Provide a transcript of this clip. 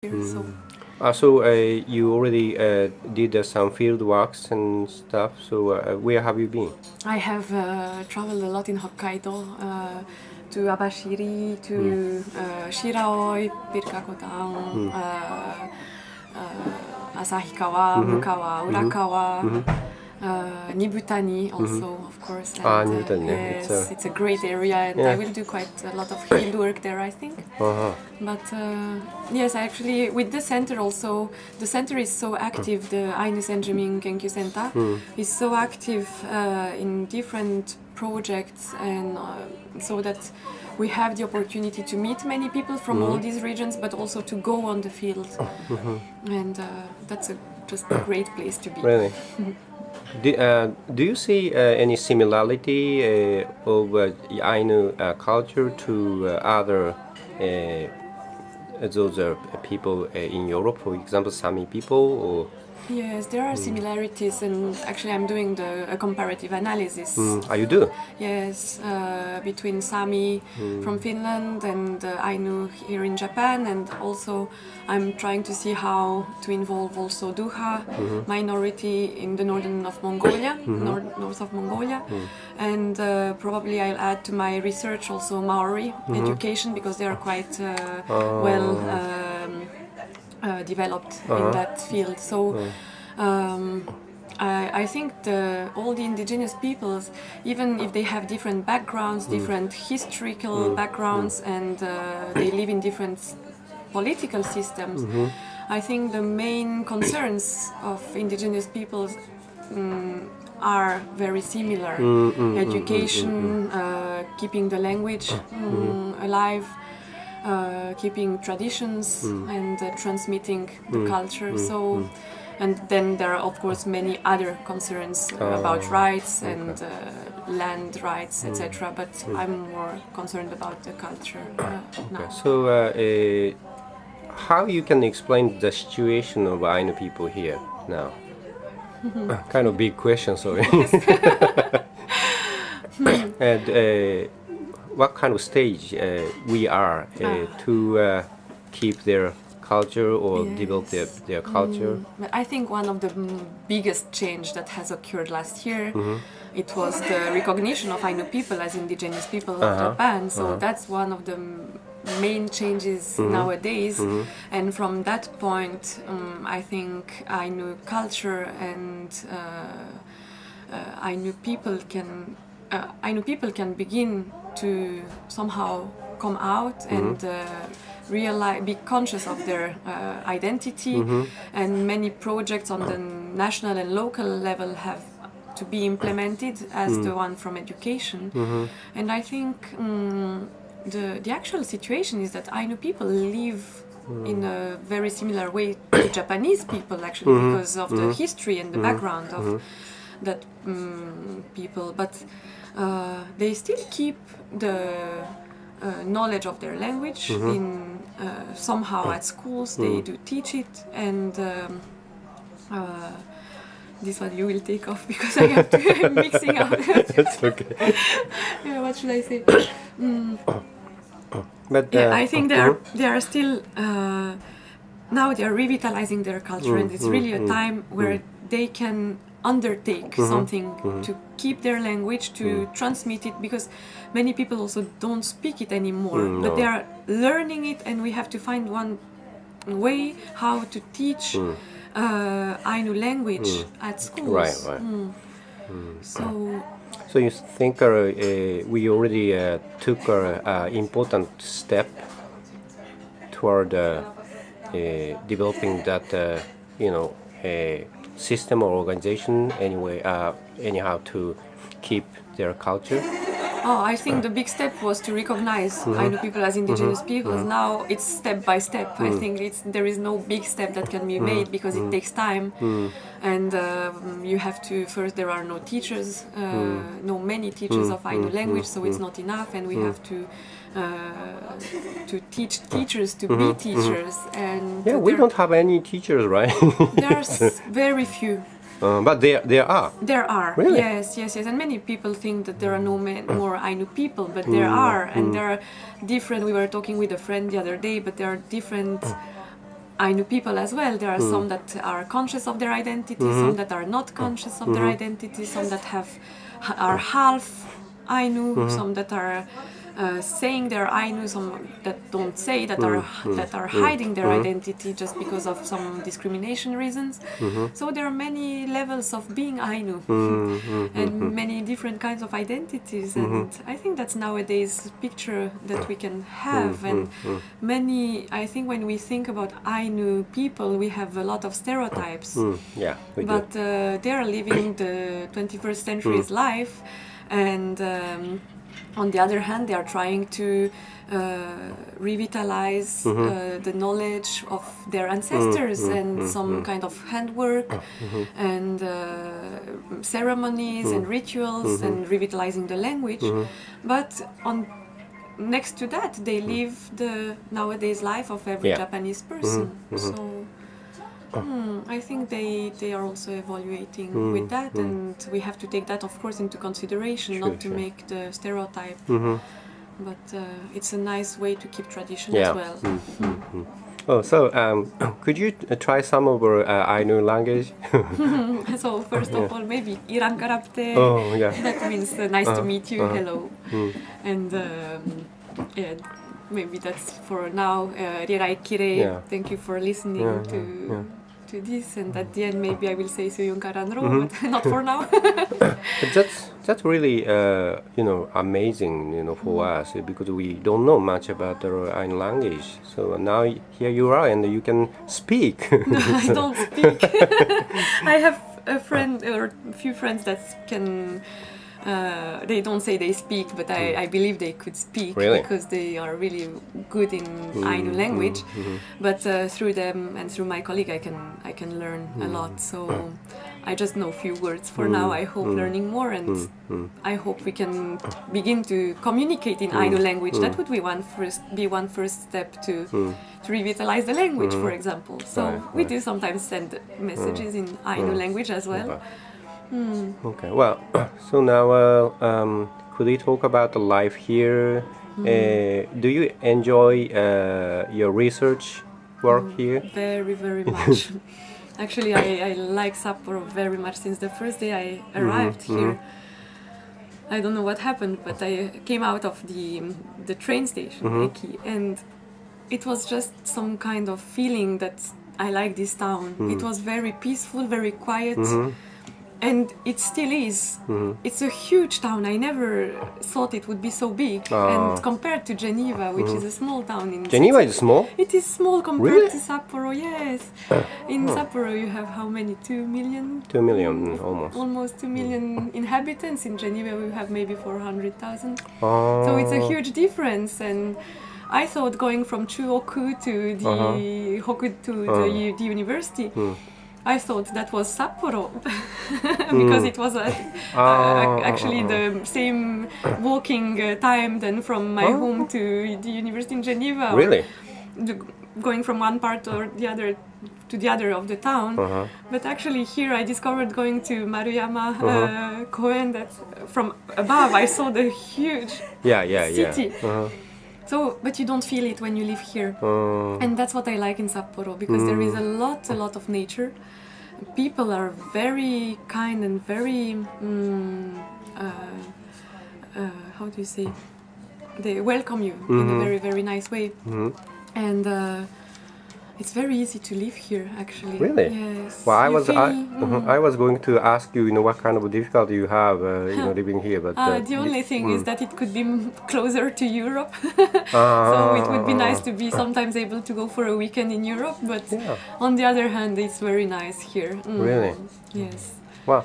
here. So You already did some field works and stuff. So where have you been? I have traveled a lot in Hokkaido, to Abashiri, to Shiraoi, Birkakotan, Asahikawa, Mukawa, Urakawa, Nibutani also, of course. And, Nibutani. Yes, it's a great area, and I will do quite a lot of field work there, I think. But yes, actually, with the center also, the center is so active. The Ainu Senjumin Kenkyu Center is so active in different projects, and so that we have the opportunity to meet many people from all these regions, but also to go on the field, and that's just a great place to be. Really? Do you see any similarity of Ainu culture to other those people in Europe, for example, Sami people? Or? Yes, there are similarities, and actually I'm doing a comparative analysis. You do? Yes, between Sami from Finland and Ainu here in Japan, and also I'm trying to see how to involve also Duha minority in the northern of Mongolia, north of Mongolia, and probably I'll add to my research also Maori education, because they are quite well developed in that field. So I think all the indigenous peoples, even if they have different backgrounds, different historical backgrounds, and they live in different political systems, I think the main concerns of indigenous peoples are very similar. Education, keeping the language alive, keeping traditions and transmitting the culture. So, and then there are of course many other concerns about rights and land rights, etc. But I'm more concerned about the culture now. So, how you can explain the situation of Ainu people here now? Kind of big question, sorry. And what kind of stage we are to keep their culture or develop their culture? I think one of the biggest change that has occurred last year, it was the recognition of Ainu people as indigenous people of Japan. So that's one of the main changes nowadays. And from that point, I think Ainu culture and Ainu people can begin to somehow come out and realize, be conscious of their identity, and many projects on the national and local level have to be implemented as the one from education. And I think the actual situation is that Ainu people live in a very similar way to Japanese people, actually, because of the history and the background of that people, but they still keep the knowledge of their language in somehow at schools. They do teach it, and this one you will take off because I have to. I'm mixing up. That's okay. Yeah, what should I say? But Yeah, I think they are still now they are revitalizing their culture, and it's really a time where they can undertake something to keep their language, to transmit it, because many people also don't speak it anymore, but they are learning it, and we have to find one way how to teach Ainu language at schools. Right. So you think we already took an important step toward developing that system or organization anyhow to keep their culture? I think the big step was to recognize Ainu people as indigenous peoples. Now it's step by step. I think there is no big step that can be made, because it takes time, and you have to first. There are no teachers, many teachers of Ainu language, so it's not enough, and we have to teach teachers to be teachers. And we don't have any teachers, right? There's very few. But there are. There are. Really? Yes. And many people think that there are no more Ainu people, but there are, and there are different. We were talking with a friend the other day, but there are different Ainu people as well. There are some that are conscious of their identity, some that are not conscious of their identity, some that are half Ainu, some that are saying they're Ainu, some that don't say, that are hiding their identity just because of some discrimination reasons. So there are many levels of being Ainu and many different kinds of identities, and I think that's nowadays picture that we can have. And I think when we think about Ainu people, we have a lot of stereotypes. Yeah, we But do. they are living the 21st century's life, and on the other hand, they are trying to revitalize the knowledge of their ancestors and some kind of handwork and ceremonies and rituals and revitalizing the language. But next to that, they live the nowadays life of every Japanese person. So I think they are also evaluating with that, and we have to take that, of course, into consideration, not to make the stereotype. But it's a nice way to keep tradition as well. Oh, so could you try some of our Ainu language? So first of all, maybe Irankarapte. Oh, yeah. That means nice to meet you, hello. And yeah, maybe that's for now. Rirai Kire, thank you for listening to this. And at the end, maybe I will say Suyun Karanro, but not for now. But that's really amazing, for us, because we don't know much about the Ainu language. So now here you are, and you can speak. No, I don't speak. I have a friend or a few friends that can. They don't say they speak, but I believe they could speak because they are really good in Ainu language. But through them and through my colleague, I can learn a lot. So I just know a few words for now. I hope learning more, and I hope we can begin to communicate in Ainu language. That would be one first step to revitalize the language, for example. So we do sometimes send messages in Ainu language as well. Okay, well, so now could we talk about the life here? Do you enjoy your research work here? Very, very much. Actually, I like Sapporo very much since the first day I arrived here. I don't know what happened, but I came out of the train station, Eki, and it was just some kind of feeling that I like this town. It was very peaceful, very quiet. And it still is. It's a huge town. I never thought it would be so big. And compared to Geneva, which is a small town in Geneva is small? It is small compared to Sapporo, yes. In Sapporo you have how many? 2 million? 2 million, almost. Almost 2 million inhabitants. In Geneva we have maybe 400,000. So it's a huge difference. And I thought going from Chuoku to the Hoku to the university, I thought that was Sapporo because it was actually the same walking time than from my home to the university in Geneva. Really? Going from one part or the other to the other of the town. But actually here I discovered going to Maruyama Koen that from above I saw the huge city. So, but you don't feel it when you live here. And that's what I like in Sapporo, because there is a lot of nature. People are very kind and very, how do you say? They welcome you in a very, very nice way. And it's very easy to live here, actually. Really? Yes. Well, I was going to ask you, what kind of difficulty you have, living here, but the only thing is that it could be closer to Europe, so it would be nice to be sometimes able to go for a weekend in Europe. But on the other hand, it's very nice here. Really? Yes. Well.